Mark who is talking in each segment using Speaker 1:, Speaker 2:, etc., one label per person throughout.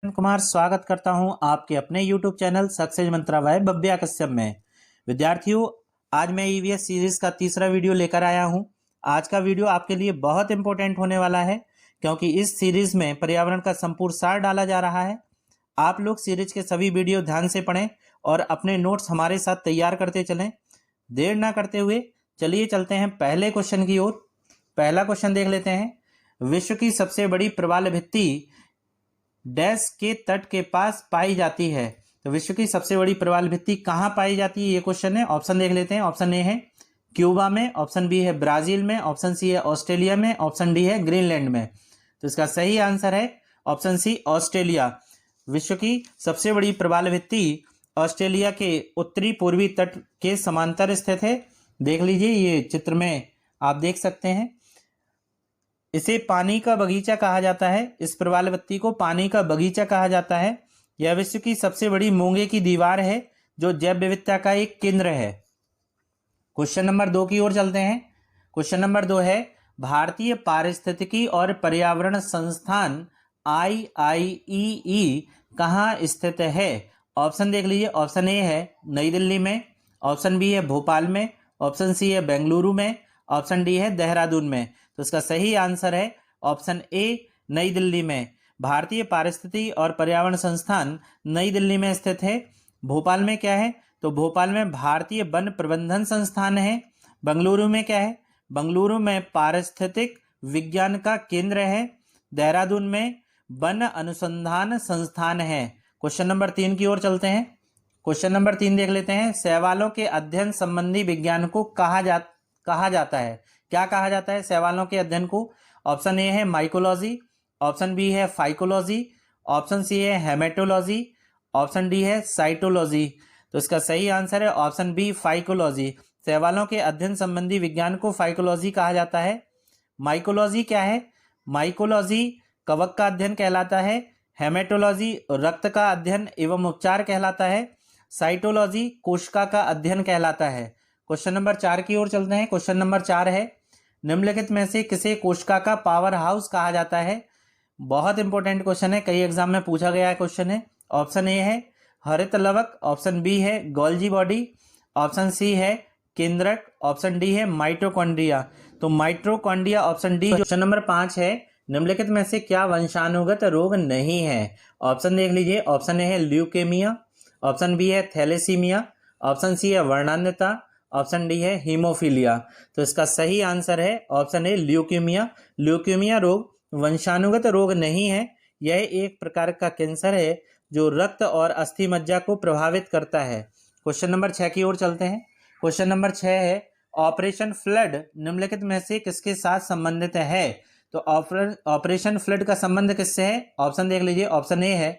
Speaker 1: कुमार स्वागत करता हूं आपके अपने YouTube चैनल सक्सेस मंत्रा बाय भव्या कश्यप में। विद्यार्थियों, आज मैं ईवीएस सीरीज का तीसरा वीडियो लेकर आया हूं। आज का वीडियो आपके लिए बहुत इंपॉर्टेंट होने वाला है क्योंकि इस सीरीज में पर्यावरण का संपूर्ण सार डाला जा रहा है। आप लोग सीरीज के सभी वीडियो ध्यान से पढ़ें और अपने नोट्स हमारे साथ तैयार करते चलें। देर ना करते हुए चलिए चलते हैं पहले क्वेश्चन की ओर। पहला क्वेश्चन देख लेते हैं। विश्व की सबसे बड़ी प्रवाल भित्ति डैश के तट के पास पाई जाती है। तो विश्व की सबसे बड़ी प्रवाल भित्ति कहाँ पाई जाती है, ये क्वेश्चन है। ऑप्शन देख लेते हैं। ऑप्शन ए है क्यूबा में, ऑप्शन बी है ब्राजील में, ऑप्शन सी है ऑस्ट्रेलिया में, ऑप्शन डी है ग्रीनलैंड में। तो इसका सही आंसर है ऑप्शन सी, ऑस्ट्रेलिया। विश्व की सबसे बड़ी प्रवाल भित्ति ऑस्ट्रेलिया के उत्तरी पूर्वी तट के समांतर स्थित है। देख लीजिए, ये चित्र में आप देख सकते हैं। इसे पानी का बगीचा कहा जाता है। इस प्रवाल भित्ति को पानी का बगीचा कहा जाता है। यह विश्व की सबसे बड़ी मूंगे की दीवार है जो जैव विविधता का एक केंद्र है। क्वेश्चन नंबर 2 की ओर चलते हैं। क्वेश्चन नंबर 2 है भारतीय पारिस्थितिकी और पर्यावरण संस्थान IIEE कहाँ स्थित है। ऑप्शन देख लीजिए। ऑप्शन ए है नई दिल्ली में, ऑप्शन बी है भोपाल में, ऑप्शन सी है बेंगलुरु में, ऑप्शन डी है देहरादून में। तो इसका सही आंसर है ऑप्शन ए, नई दिल्ली में। भारतीय पारिस्थितिकी और पर्यावरण संस्थान नई दिल्ली में स्थित है। भोपाल में क्या है, तो भोपाल में भारतीय वन प्रबंधन संस्थान है। बेंगलुरु में क्या है, बेंगलुरु में पारिस्थितिक विज्ञान का केंद्र है। देहरादून में वन अनुसंधान संस्थान है। क्वेश्चन नंबर 3 की ओर चलते हैं। क्वेश्चन नंबर 3 देख लेते हैं। शैवालों के अध्ययन संबंधी विज्ञान को कहा जाता है। क्या कहा जाता है शैवालों के अध्ययन को। ऑप्शन ए है माइकोलॉजी, ऑप्शन बी है फाइकोलॉजी, ऑप्शन सी है हेमेटोलॉजी, ऑप्शन डी है साइटोलॉजी। तो इसका सही आंसर है ऑप्शन बी, फाइकोलॉजी। शैवालों के अध्ययन संबंधी विज्ञान को फाइकोलॉजी कहा जाता है। माइकोलॉजी क्या है, माइकोलॉजी कवक का अध्ययन कहलाता है। हेमेटोलॉजी रक्त का अध्ययन एवं उपचार कहलाता है। साइटोलॉजी कोशिका का अध्ययन कहलाता है। क्वेश्चन नंबर 4 की ओर चलते हैं। क्वेश्चन नंबर 4 है निम्नलिखित में से किसे कोशिका का पावर हाउस कहा जाता है। बहुत इंपॉर्टेंट क्वेश्चन है, कई एग्जाम में पूछा गया है क्वेश्चन है। ऑप्शन ए है हरित लवक, ऑप्शन बी है गोल्जी बॉडी, ऑप्शन सी है केंद्रक, ऑप्शन डी है माइटोकॉन्ड्रिया। तो mitochondria option D. Question number 5 है निम्नलिखित में से क्या वंशानुगत रोग नहीं है। ऑप्शन देख लीजिए। ऑप्शन ए है ल्यूकेमिया, ऑप्शन बी है थैलेसीमिया, ऑप्शन सी है वर्णान्यता, ऑप्शन डी है हीमोफीलिया। तो इसका सही आंसर है ऑप्शन ए, ल्यूकेमिया। ल्यूकेमिया रोग वंशानुगत रोग नहीं है। यह एक प्रकार का कैंसर है जो रक्त और अस्थि मज्जा को प्रभावित करता है। क्वेश्चन नंबर 6 की ओर चलते हैं। क्वेश्चन नंबर 6 है ऑपरेशन फ्लड निम्नलिखित में से किसके साथ संबंधित है। तो ऑपरेशन फ्लड का संबंध किससे है। ऑप्शन देख लीजिए। ऑप्शन ए है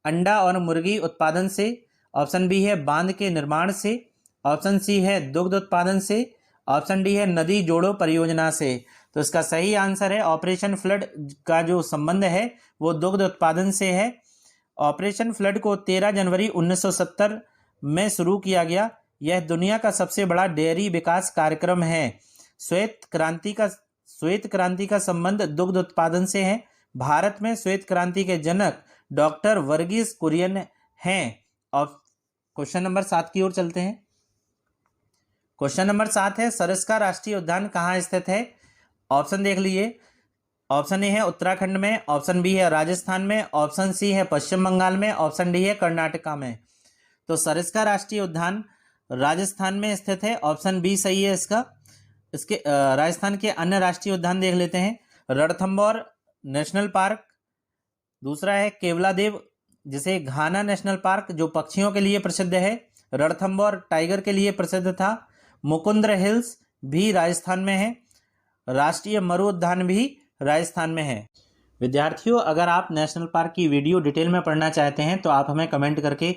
Speaker 1: अंडा और मुर्गी उत्पादन से, ऑप्शन बी है बांध के निर्माण से, ऑप्शन सी है दुग्ध उत्पादन से, ऑप्शन डी है नदी जोड़ो परियोजना से। तो इसका सही आंसर है ऑपरेशन फ्लड का जो संबंध है वो दुग्ध उत्पादन से है। ऑपरेशन फ्लड को 13 जनवरी 1970 में शुरू किया गया। यह दुनिया का सबसे बड़ा डेयरी विकास कार्यक्रम है। श्वेत क्रांति का संबंध दुग्ध उत्पादन से है। भारत में श्वेत क्रांति के जनक डॉक्टर वर्गीस कुरियन हैं। और क्वेश्चन नंबर 7 की ओर चलते हैं। क्वेश्चन नंबर 7 है सरिस्का राष्ट्रीय उद्यान कहाँ स्थित है। ऑप्शन देख लीजिए। ऑप्शन ए है उत्तराखंड में, ऑप्शन बी है राजस्थान में, ऑप्शन सी है पश्चिम बंगाल में, ऑप्शन डी है कर्नाटका में। तो सरिस्का राष्ट्रीय उद्यान राजस्थान में स्थित है। ऑप्शन बी सही है इसका। इसके राजस्थान के अन्य राष्ट्रीय उद्यान देख लेते हैं। रणथंभौर नेशनल पार्क, दूसरा है केवलादेव जिसे घाना नेशनल पार्क जो पक्षियों के लिए प्रसिद्ध है। रणथंभौर टाइगर के लिए प्रसिद्ध था। मुकुंद्र हिल्स भी राजस्थान में है। राष्ट्रीय मरु उद्यान भी राजस्थान में है। विद्यार्थियों, अगर आप नेशनल पार्क की वीडियो डिटेल में पढ़ना चाहते हैं तो आप हमें कमेंट करके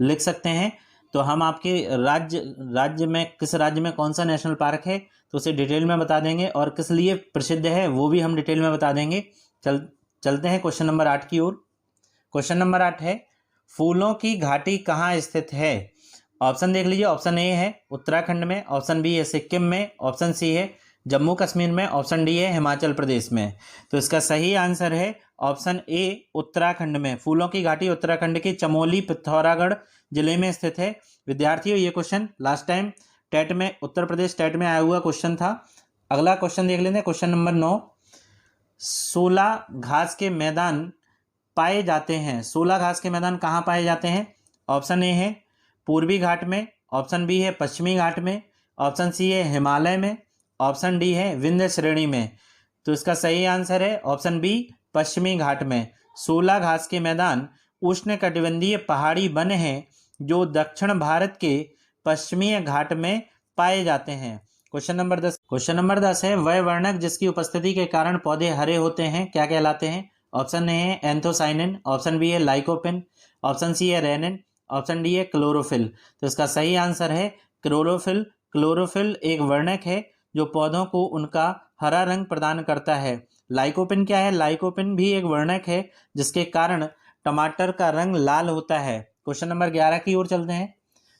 Speaker 1: लिख सकते हैं। तो हम आपके राज्य में किस राज्य में कौन सा नेशनल पार्क है तो उसे डिटेल में बता देंगे और किस लिए प्रसिद्ध है वो भी हम डिटेल में बता देंगे। चलते हैं क्वेश्चन नंबर 8 की ओर। क्वेश्चन नंबर 8 है फूलों की घाटी कहाँ स्थित है। ऑप्शन देख लीजिए। ऑप्शन ए है उत्तराखंड में, ऑप्शन बी है सिक्किम में, ऑप्शन सी है जम्मू कश्मीर में, ऑप्शन डी है हिमाचल प्रदेश में। तो इसका सही आंसर है ऑप्शन ए उत्तराखंड में। फूलों की घाटी उत्तराखंड के चमोली पिथौरागढ़ जिले में स्थित है। विद्यार्थियों ये क्वेश्चन लास्ट टाइम टेट में, उत्तर प्रदेश टेट में आया हुआ क्वेश्चन था। अगला क्वेश्चन देख लेते हैं, क्वेश्चन नंबर 9। 16 घास के मैदान पाए जाते हैं। 16 घास के मैदान कहाँ पाए जाते हैं? ऑप्शन ए है पूर्वी घाट में, ऑप्शन बी है पश्चिमी घाट में, ऑप्शन सी है हिमालय में, ऑप्शन डी है विंध्य श्रेणी में। तो इसका सही आंसर है ऑप्शन बी पश्चिमी घाट में। 16 घास के मैदान उष्णकटिबंधीय पहाड़ी वन हैं जो दक्षिण भारत के पश्चिमी घाट में पाए जाते हैं। क्वेश्चन नंबर 10 है वह वर्णक जिसकी उपस्थिति के कारण पौधे हरे होते हैं क्या कहलाते हैं? ऑप्शन ए है एंथोसाइनिन, ऑप्शन बी है लाइकोपिन, ऑप्शन सी है रेनिन, ऑप्शन डी है क्लोरोफिल। तो इसका सही आंसर है क्लोरोफिल। क्लोरोफिल एक वर्णक है जो पौधों को उनका हरा रंग प्रदान करता है। लाइकोपिन क्या है? लाइकोपिन भी एक वर्णक है जिसके कारण टमाटर का रंग लाल होता है। क्वेश्चन नंबर 11 की ओर चलते हैं।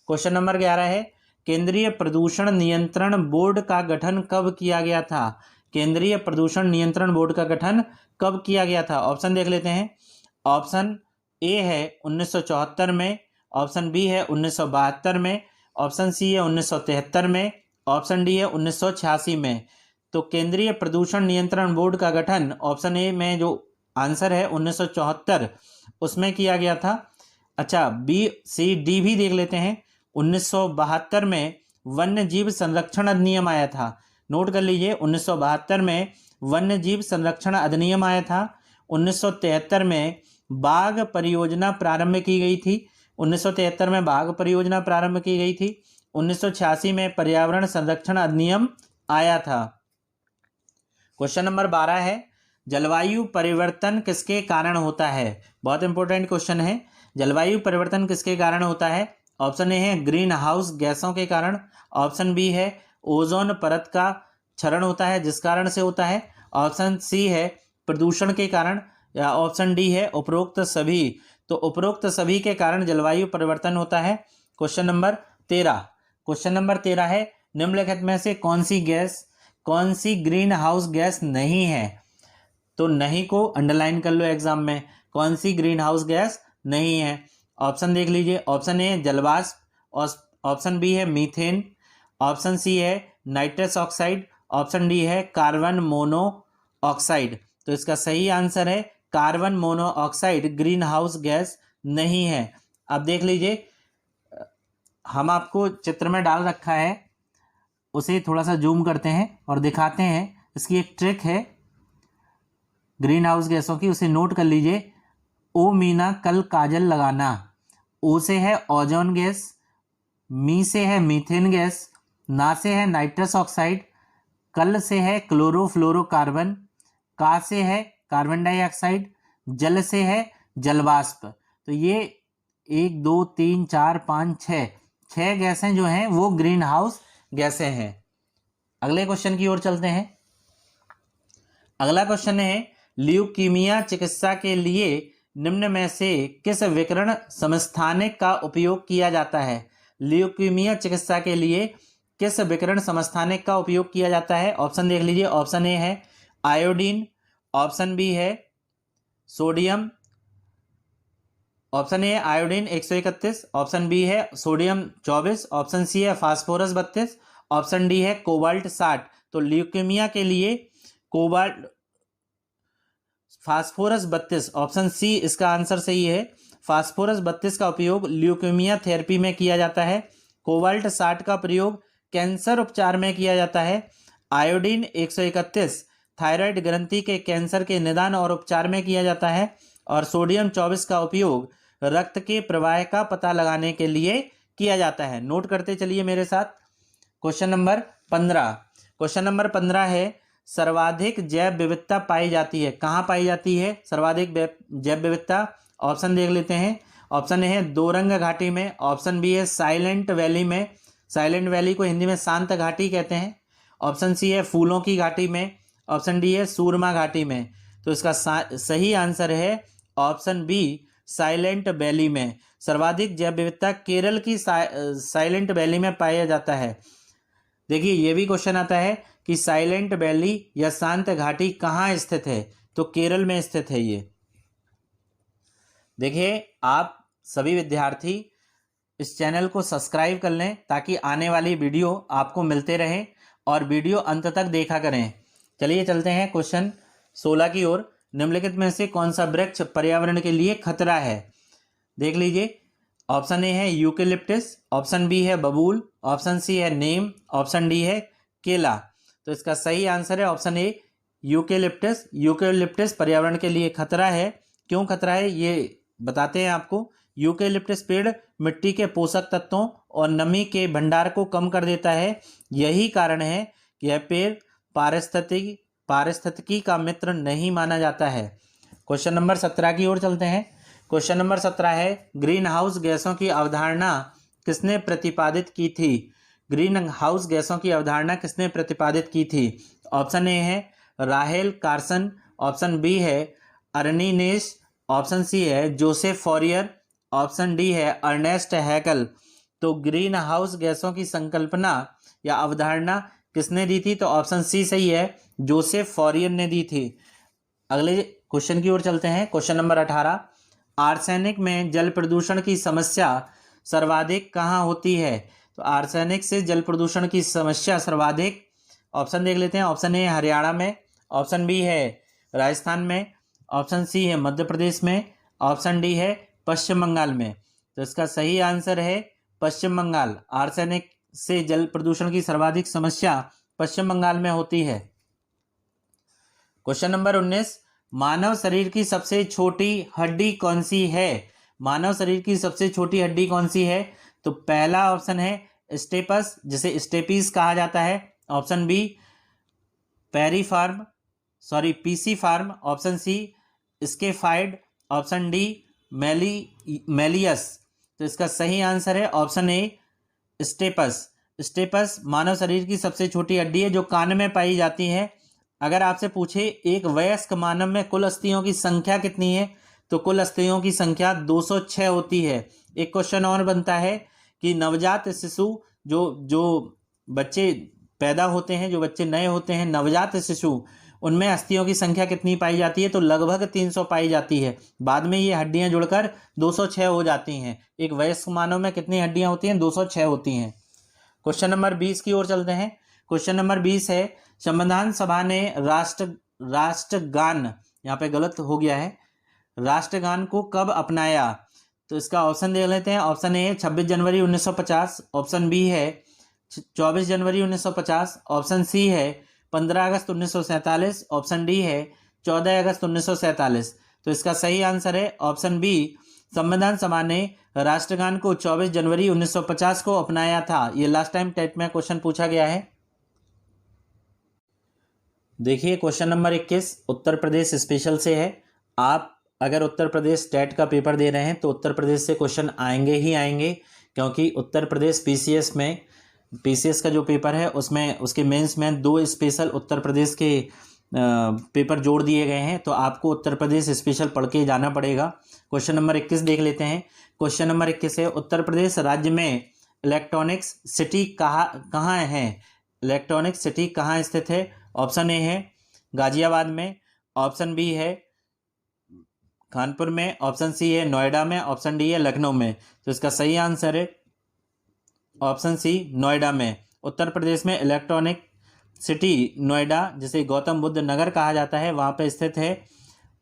Speaker 1: क्वेश्चन नंबर 11 है केंद्रीय प्रदूषण नियंत्रण बोर्ड का गठन कब किया गया था? केंद्रीय प्रदूषण नियंत्रण बोर्ड का गठन कब किया गया था? ऑप्शन देख लेते हैं। ऑप्शन ए है 1974 में, ऑप्शन बी है 1972 में, ऑप्शन सी है 1973 में, ऑप्शन डी है 1986 में। तो केंद्रीय प्रदूषण नियंत्रण बोर्ड का गठन ऑप्शन ए में जो आंसर है 1974 उसमें किया गया था। अच्छा, बी सी डी भी देख लेते हैं। 1972 में वन्य जीव संरक्षण अधिनियम आया था। नोट कर लीजिए 1972 में वन्य जीव संरक्षण अधिनियम आया था। 1973 में बाघ परियोजना प्रारंभ की गई थी। 1973 में बाघ परियोजना प्रारंभ की गई थी। 1986 में पर्यावरण संरक्षण अधिनियम आया था। क्वेश्चन नंबर 12 है जलवायु परिवर्तन किसके कारण होता है? बहुत इंपॉर्टेंट क्वेश्चन है। जलवायु परिवर्तन किसके कारण होता है? ऑप्शन ए है ग्रीन हाउस गैसों के कारण, ऑप्शन बी है ओजोन परत का क्षरण होता है जिस कारण से होता है, ऑप्शन सी है प्रदूषण के कारण, या ऑप्शन डी है उपरोक्त सभी। तो उपरोक्त सभी के कारण जलवायु परिवर्तन होता है। क्वेश्चन नंबर 13 है निम्नलिखित में से कौन सी ग्रीन हाउस गैस नहीं है? तो नहीं को अंडरलाइन कर लो एग्जाम में, कौन सी ग्रीन हाउस गैस नहीं है। ऑप्शन देख लीजिए। ऑप्शन ए जलवाष्प, ऑप्शन बी है मीथेन, ऑप्शन सी है नाइट्रस ऑक्साइड, ऑप्शन डी है कार्बन मोनोऑक्साइड। तो इसका सही आंसर है carbon monoxide green house gas नहीं है। अब देख लीजिए, हम आपको चित्र में डाल रखा है, उसे थोड़ा सा जूम करते हैं और दिखाते हैं। इसकी एक ट्रिक है ग्रीन हाउस गैसों की, उसे नोट कर लीजिए। ओ मीना कल काजल लगाना। ओ से है ओजोन गैस, मी से है मीथेन गैस, ना से है नाइट्रस ऑक्साइड, कल से है क्लोरोफ्लोरोकार्बन, का से है कार्बन डाइऑक्साइड, जल से है जलवाष्प। तो ये 1 2 3 4 5 6 गैसें जो हैं वो ग्रीन हाउस गैसें हैं। अगले क्वेश्चन की ओर चलते हैं। अगला क्वेश्चन है ल्यूकीमिया चिकित्सा के लिए निम्न में से किस विकिरण समस्थानिक का उपयोग किया जाता है? ल्यूकीमिया चिकित्सा के लिए किस विकिरण समस्थानिक का उपयोग किया जाता है? ऑप्शन देख लीजिए। ऑप्शन ए है आयोडीन, ऑप्शन बी है sodium, option A iodine 131, option B है सोडियम 24, ऑप्शन सी है फास्फोरस 32, ऑप्शन डी है कोबाल्ट 60। तो ल्यूकीमिया के लिए कोबाल्ट फास्फोरस 32, ऑप्शन सी इसका आंसर सही है। फास्फोरस 32 का उपयोग ल्यूकीमिया थेरेपी में किया जाता है। कोबाल्ट 60 का प्रयोग कैंसर उपचार में किया जाता है। आयोडीन 131 थायराइड ग्रंथि के कैंसर के निदान और उपचार में किया जाता है। और सोडियम 24 का उपयोग रक्त के प्रवाह का पता लगाने के लिए किया जाता है। नोट करते चलिए मेरे साथ। क्वेश्चन नंबर 15 है सर्वाधिक जैव विविधता पाई जाती है। कहाँ पाई जाती है सर्वाधिक जैव विविधता? ऑप्शन देख लेते हैं। ऑप्शन ए है दोरंग घाटी में, ऑप्शन बी है साइलेंट वैली में, साइलेंट वैली को हिंदी में शांत घाटी कहते हैं, ऑप्शन सी है फूलों की घाटी में, ऑप्शन डी है सूरमा घाटी में। तो इसका सही आंसर है ऑप्शन बी साइलेंट वैली में। सर्वाधिक जैव विविधता केरल की साइलेंट वैली में पाया जाता है। देखिए ये भी क्वेश्चन आता है कि साइलेंट वैली या शांत घाटी कहाँ स्थित है, तो केरल में स्थित है ये। देखिए, आप सभी विद्यार्थी इस चैनल को सब्सक्राइब कर लें ताकि आने वाली वीडियो आपको मिलते रहें और वीडियो अंत तक देखा करें। चलिए चलते हैं क्वेश्चन 16 की ओर। निम्नलिखित में से कौन सा वृक्ष पर्यावरण के लिए खतरा है? देख लीजिए, ऑप्शन ए है यूकेलिप्टस, ऑप्शन बी है बबूल, ऑप्शन सी है नीम, ऑप्शन डी है केला। तो इसका सही आंसर है ऑप्शन ए यूकेलिप्टस। यूकेलिप्टस पर्यावरण के लिए खतरा है। क्यों खतरा है ये बताते हैं आपको। यूकेलिप्टस पेड़ मिट्टी के पोषक तत्वों और नमी के भंडार को कम कर देता है। यही कारण है कि यह पेड़ पारिस्थितिकी का मित्र नहीं माना जाता है। क्वेश्चन नंबर 17 की ओर चलते हैं। क्वेश्चन नंबर 17 है, ग्रीन हाउस गैसों की अवधारणा किसने प्रतिपादित की थी? ग्रीन हाउस गैसों की अवधारणा किसने प्रतिपादित की थी? ऑप्शन ए है राहेल कार्सन, ऑप्शन बी है अर्नीनेस, ऑप्शन सी है जोसेफ फॉरियर, ऑप्शन डी है अर्नेस्ट हैकल। तो ग्रीन हाउस गैसों की संकल्पना या अवधारणा किसने दी थी? तो ऑप्शन सी सही है, जोसेफ फॉरियर ने दी थी। अगले क्वेश्चन की ओर चलते हैं। क्वेश्चन नंबर 18, आर्सेनिक में जल प्रदूषण की समस्या सर्वाधिक कहाँ होती है? तो आर्सेनिक से जल प्रदूषण की समस्या सर्वाधिक, ऑप्शन देख लेते हैं। ऑप्शन ए हरियाणा में, ऑप्शन बी है राजस्थान में, ऑप्शन सी है मध्य प्रदेश में, ऑप्शन डी है पश्चिम बंगाल में। तो इसका सही आंसर है पश्चिम बंगाल। आर्सेनिक से जल प्रदूषण की सर्वाधिक समस्या पश्चिम बंगाल में होती है। क्वेश्चन नंबर 19, मानव शरीर की सबसे छोटी हड्डी कौन सी है? मानव शरीर की सबसे छोटी हड्डी कौन सी है? तो पहला ऑप्शन है स्टेपस, जिसे स्टेपीज कहा जाता है, option B pisiform, option C scaphoid, option D malleus. तो इसका सही आंसर है ऑप्शन ए स्टेपस। स्टेपस मानव शरीर की सबसे छोटी हड्डी है जो कान में पाई जाती है। अगर आपसे पूछे एक वयस्क मानव में कुल अस्थियों की संख्या कितनी है, तो कुल अस्थियों की संख्या 206 होती है। एक क्वेश्चन और बनता है कि नवजात शिशु जो बच्चे पैदा होते हैं, जो बच्चे नए होते हैं, नवजात शिशु, उनमें अस्थियों की संख्या कितनी पाई जाती है? तो लगभग 300 पाई जाती है। बाद में ये हड्डियां जुड़कर 206 हो जाती हैं। एक वयस्क मानव में कितनी हड्डियां होती हैं? 206 होती हैं। क्वेश्चन नंबर 20 की ओर चलते हैं। क्वेश्चन नंबर 20 है, संविधान सभा ने राष्ट्रगान, यहाँ पे गलत हो गया है, राष्ट्रगान को कब अपनाया? तो इसका ऑप्शन देख लेते हैं। ऑप्शन ए है 26 जनवरी 1950, ऑप्शन बी है 24 जनवरी 1950, ऑप्शन सी है 15 अगस्त 1947, ऑप्शन डी है 14 अगस्त 1947। तो इसका सही आंसर है ऑप्शन बी, संविधान सभा ने राष्ट्रगान को 24 जनवरी 1950 को अपनाया था। ये लास्ट टाइम टेट में क्वेश्चन पूछा गया है। देखिए question number 21 Uttar Pradesh special से है। आप अगर उत्तर प्रदेश टेट का पेपर दे रहे हैं तो उत्तर प्रदेश से क्वेश्चन आएंगे ही आएंगे, क्योंकि उत्तर प्रदेश पीसीएस का जो पेपर है उसमें उसके मेंस में 2 स्पेशल उत्तर प्रदेश के पेपर जोड़ दिए गए हैं। तो आपको उत्तर प्रदेश स्पेशल पढ़ के जाना पड़ेगा। क्वेश्चन नंबर 21 देख लेते हैं। क्वेश्चन नंबर 21 है, उत्तर प्रदेश राज्य में इलेक्ट्रॉनिक्स सिटी कहाँ है? इलेक्ट्रॉनिक सिटी कहाँ स्थित है? ऑप्शन ए है गाजियाबाद में, ऑप्शन बी है कानपुर में, ऑप्शन सी है नोएडा में, ऑप्शन डी है लखनऊ में। तो इसका सही आंसर है ऑप्शन सी नोएडा में। उत्तर प्रदेश में इलेक्ट्रॉनिक सिटी नोएडा, जिसे गौतम बुद्ध नगर कहा जाता है, वहाँ पर स्थित है।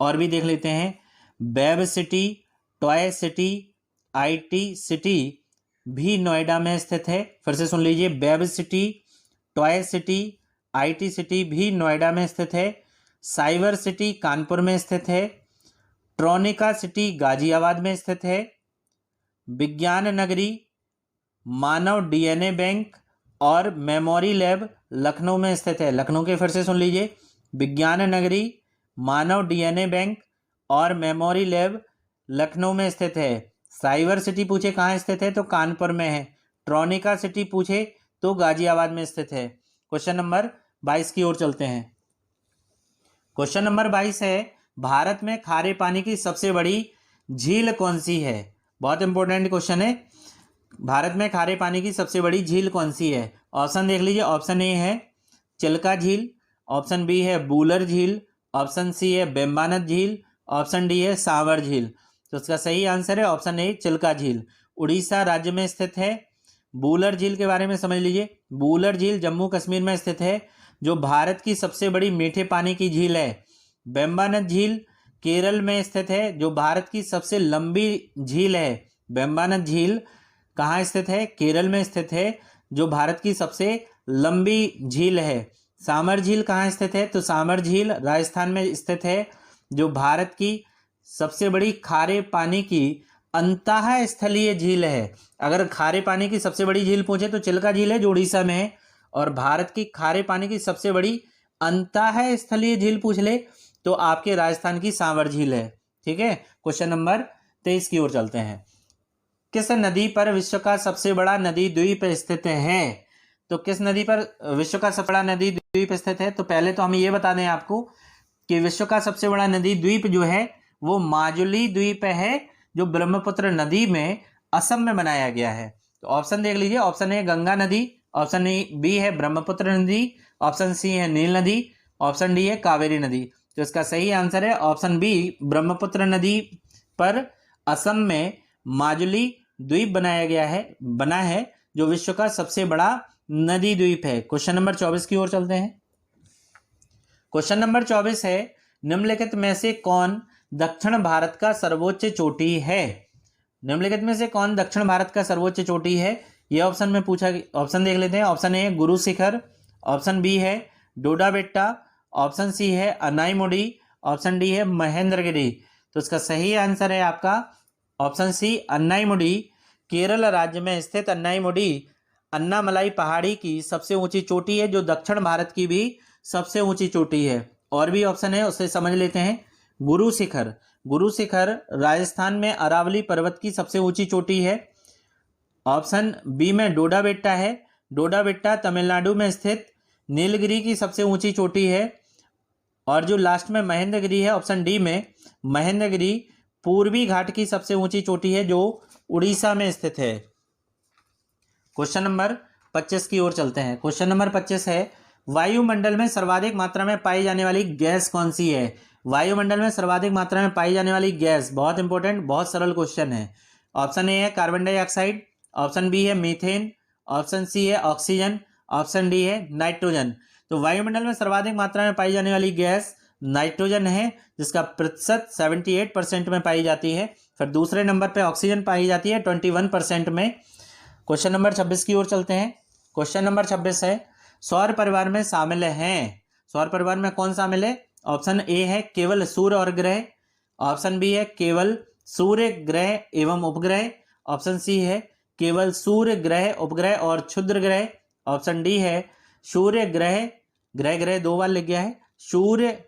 Speaker 1: और भी देख लेते हैं, web city, toy city, IT city भी नोएडा में स्थित है। फिर से सुन लीजिए, web city, toy city, IT city भी नोएडा में स्थित है। साइबर सिटी कानपुर में स्थित है। ट्रोनिका सिटी गाजियाबाद में स्थित है। विज्ञान नगरी, मानव डीएनए बैंक और मेमोरी लैब लखनऊ में स्थित है। लखनऊ के फिर से सुन लीजिए, विज्ञान नगरी, मानव डीएनए बैंक और मेमोरी लैब लखनऊ में स्थित है। साइबर सिटी पूछे कहाँ स्थित है तो कानपुर में है। ट्रोनिका सिटी पूछे तो गाजियाबाद में स्थित है। क्वेश्चन नंबर 22 की ओर चलते हैं। क्वेश्चन नंबर 22 है, भारत में खारे पानी की सबसे बड़ी झील कौन सी है? बहुत इंपॉर्टेंट क्वेश्चन है। भारत में खारे पानी की सबसे बड़ी झील कौन सी है? ऑप्शन देख लीजिए। ऑप्शन ए है चिल्का झील, ऑप्शन बी है बूलर झील, ऑप्शन सी है बेम्बानद झील, ऑप्शन डी है सांवर झील। तो इसका सही आंसर है ऑप्शन ए चिल्का झील। उड़ीसा राज्य में स्थित है। बूलर झील के बारे में समझ लीजिए। बूलर झील जम्मू कश्मीर में स्थित है, जो भारत की सबसे बड़ी मीठे पानी की झील है। बेम्बानद झील केरल में स्थित है, जो भारत की सबसे लंबी झील है। बेम्बानद झील कहाँ स्थित है? केरल में स्थित है, जो भारत की सबसे लंबी झील है। सांवर झील कहाँ स्थित है? तो सांवर झील राजस्थान में स्थित है, जो भारत की सबसे बड़ी खारे पानी की अंतः स्थलीय झील है। अगर खारे पानी की सबसे बड़ी झील पूछे तो चिल्का झील है, जो उड़ीसा में है, और भारत की खारे पानी की सबसे बड़ी अंतः स्थलीय झील पूछ ले तो आपके राजस्थान की सांवर झील है। ठीक है, क्वेश्चन नंबर 23 की ओर चलते हैं। किस नदी पर विश्व का सबसे बड़ा नदी द्वीप स्थित है? तो किस नदी पर विश्व का सबसे बड़ा नदी द्वीप स्थित है? तो पहले तो हम ये बता दें आपको कि विश्व का सबसे बड़ा नदी द्वीप जो है वो माजुली द्वीप है, जो ब्रह्मपुत्र नदी में असम में बनाया गया है। तो ऑप्शन देख लीजिए। ऑप्शन ए गंगा नदी, ऑप्शन बी है ब्रह्मपुत्र नदी, ऑप्शन सी है नील नदी, ऑप्शन डी है कावेरी नदी। तो इसका सही आंसर है ऑप्शन बी ब्रह्मपुत्र नदी पर असम में माजुली द्वीप बना है, जो विश्व का सबसे बड़ा नदी द्वीप है। क्वेश्चन नंबर 24 की ओर चलते हैं। क्वेश्चन नंबर 24 है, निम्नलिखित में से कौन दक्षिण भारत का सर्वोच्च चोटी है? निम्नलिखित में से कौन दक्षिण भारत का सर्वोच्च चोटी है? यह ऑप्शन में पूछा। ऑप्शन देख लेते हैं। Option A Guru Shikhar, option B है डोडा बेट्टा, ऑप्शन सी है अनाईमुडी, ऑप्शन डी है महेंद्रगिरी। तो इसका सही आंसर है आपका ऑप्शन सी अनाईमुडी। केरल राज्य में स्थित अनाईमुडी अन्नामलाई पहाड़ी की सबसे ऊंची चोटी है, जो दक्षिण भारत की भी सबसे ऊंची चोटी है। और भी ऑप्शन है, उसे समझ लेते हैं। गुरु शिखर, गुरु शिखर राजस्थान में अरावली पर्वत की सबसे ऊंची चोटी है। ऑप्शन बी में डोडा बेट्टा है, डोडा बेट्टा तमिलनाडु में स्थित नीलगिरी की सबसे ऊंची चोटी है। और जो लास्ट में महेंद्रगिरी है, ऑप्शन डी में महेंद्रगिरी पूर्वी घाट की सबसे ऊंची चोटी है, जो उड़ीसा में स्थित है। क्वेश्चन नंबर 25 की ओर चलते हैं। क्वेश्चन नंबर 25 है, वायुमंडल में सर्वाधिक मात्रा में पाई जाने वाली गैस कौन सी है? वायुमंडल में सर्वाधिक मात्रा में पाई जाने वाली गैस, बहुत इंपॉर्टेंट, बहुत सरल क्वेश्चन है। ऑप्शन ए है कार्बन डाइऑक्साइड, ऑप्शन बी है मीथेन, ऑप्शन सी है ऑक्सीजन, ऑप्शन डी है नाइट्रोजन। तो वायुमंडल में सर्वाधिक मात्रा में पाई जाने वाली गैस नाइट्रोजन है, जिसका प्रतिशत 78% में पाई जाती है। फिर दूसरे नंबर पे ऑक्सीजन पाई जाती है 21% में। क्वेश्चन नंबर 26 की ओर चलते हैं। क्वेश्चन नंबर 26 है, सौर परिवार में शामिल हैं। सौर परिवार में कौन शामिल है? ऑप्शन ए है केवल सूर्य और ग्रह, ऑप्शन बी है केवल सूर्य ग्रह एवं उपग्रह, ऑप्शन सी है केवल सूर्य ग्रह उपग्रह और क्षुद्र ग्रह, ऑप्शन डी है सूर्य ग्रह, ग्रह 2 बार लिख गया है, सूर्य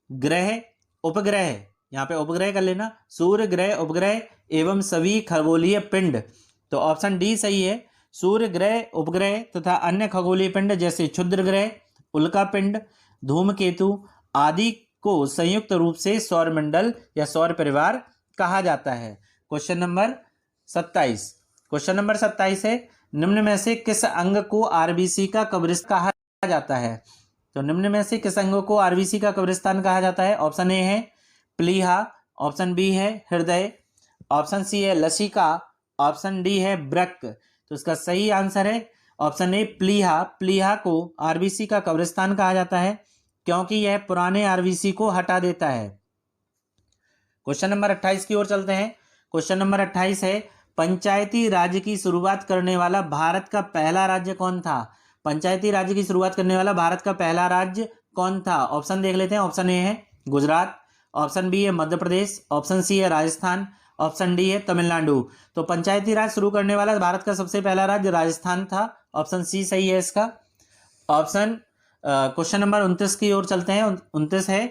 Speaker 1: ग्रह उपग्रह, यहाँ पे उपग्रह कर लेना, सूर्य ग्रह उपग्रह एवं सभी खगोलीय पिंड। तो ऑप्शन डी सही है, सूर्य ग्रह उपग्रह तथा अन्य खगोलीय पिंड जैसे क्षुद्र ग्रह, उल्का पिंड, धूमकेतु आदि को संयुक्त रूप से सौरमंडल या सौर परिवार कहा जाता है। Question number 27। क्वेश्चन नंबर 27 है, निम्न में से किस अंग को आरबीसी का कब्रिस्तान कहा जाता है? तो निम्न में से किस अंग को आरबीसी का कब्रिस्तान कहा जाता है? ऑप्शन ए है प्लीहा, ऑप्शन बी है हृदय, ऑप्शन सी है लसिका, ऑप्शन डी है वृक्क। तो इसका सही आंसर है ऑप्शन ए प्लीहा। प्लीहा को आरबीसी का कब्रिस्तान कहा जाता है, क्योंकि यह पुराने आरबीसी को हटा देता है। क्वेश्चन नंबर 28 की ओर चलते हैं। क्वेश्चन नंबर 28 है, पंचायती राज्य की शुरुआत करने वाला भारत का पहला राज्य कौन था? पंचायती राज्य की शुरुआत करने वाला भारत का पहला राज्य कौन था? ऑप्शन देख लेते हैं। ऑप्शन ए है गुजरात, ऑप्शन बी है मध्य प्रदेश, ऑप्शन सी है राजस्थान, ऑप्शन डी है तमिलनाडु। तो पंचायती राज शुरू करने वाला भारत का सबसे पहला राज्य राजस्थान था, ऑप्शन सी सही है इसका। ऑप्शन क्वेश्चन नंबर 29 की ओर चलते हैं। 29 है,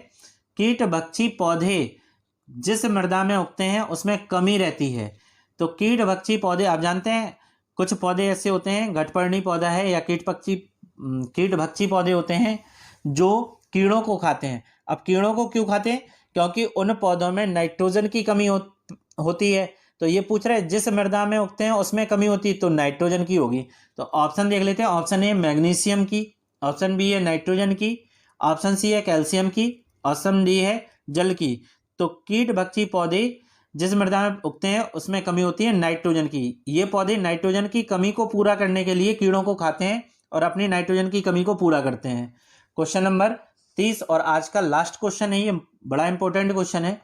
Speaker 1: कीट भक्षी पौधे जिस मृदा में उगते हैं उसमें कमी रहती है। तो कीट भक्षी पौधे आप जानते हैं, कुछ पौधे ऐसे होते हैं, घटपर्णी पौधा है या कीट भक्षी पौधे होते हैं जो कीड़ों को खाते हैं। अब कीड़ों को क्यों खाते हैं? क्योंकि उन पौधों में नाइट्रोजन की कमी होती है। तो ये पूछ रहे हैं जिस मृदा में उगते हैं उसमें कमी होती है, तो नाइट्रोजन की होगी। तो ऑप्शन देख लेते हैं। ऑप्शन ए मैग्नीशियम की, ऑप्शन बी है नाइट्रोजन की, ऑप्शन सी है कैल्शियम की, ऑप्शन डी है जल की। तो कीट भक्षी पौधे जिस मृदा में उगते हैं उसमें कमी होती है नाइट्रोजन की। ये पौधे नाइट्रोजन की कमी को पूरा करने के लिए कीड़ों को खाते हैं और अपनी नाइट्रोजन की कमी को पूरा करते हैं। क्वेश्चन नंबर 30 और आज का लास्ट क्वेश्चन है, ये बड़ा इंपॉर्टेंट क्वेश्चन है।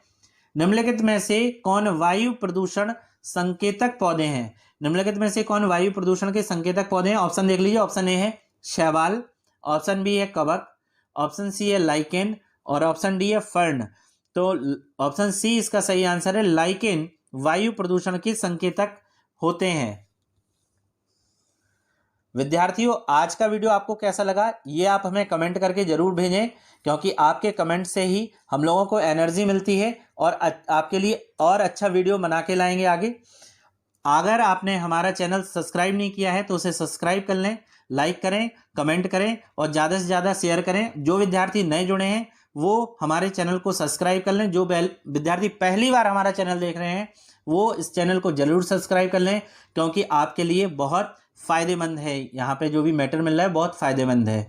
Speaker 1: निम्नलिखित में से कौन वायु प्रदूषण संकेतक पौधे हैं? निम्नलिखित में से कौन वायु प्रदूषण के संकेतक पौधे हैं? ऑप्शन देख लीजिए। ऑप्शन ए है शैवाल, ऑप्शन बी है कवक, ऑप्शन सी है लाइकेन और ऑप्शन डी है फर्न। तो ऑप्शन सी इसका सही आंसर है। लाइकेन वायु प्रदूषण के संकेतक होते हैं। विद्यार्थियों, आज का वीडियो आपको कैसा लगा ये आप हमें कमेंट करके जरूर भेजें, क्योंकि आपके कमेंट से ही हम लोगों को एनर्जी मिलती है और आपके लिए और अच्छा वीडियो बना के लाएंगे आगे। अगर आपने हमारा चैनल सब्सक्राइब नहीं किया है तो उसे सब्सक्राइब कर लें, लाइक करें, कमेंट करें और ज़्यादा से ज़्यादा शेयर करें। जो विद्यार्थी नए जुड़े हैं वो हमारे चैनल को सब्सक्राइब कर लें। जो विद्यार्थी पहली बार हमारा चैनल देख रहे हैं वो इस चैनल को जरूर सब्सक्राइब कर लें, क्योंकि आपके लिए बहुत फ़ायदेमंद है। यहाँ पे जो भी मैटर मिल रहा है बहुत फ़ायदेमंद है।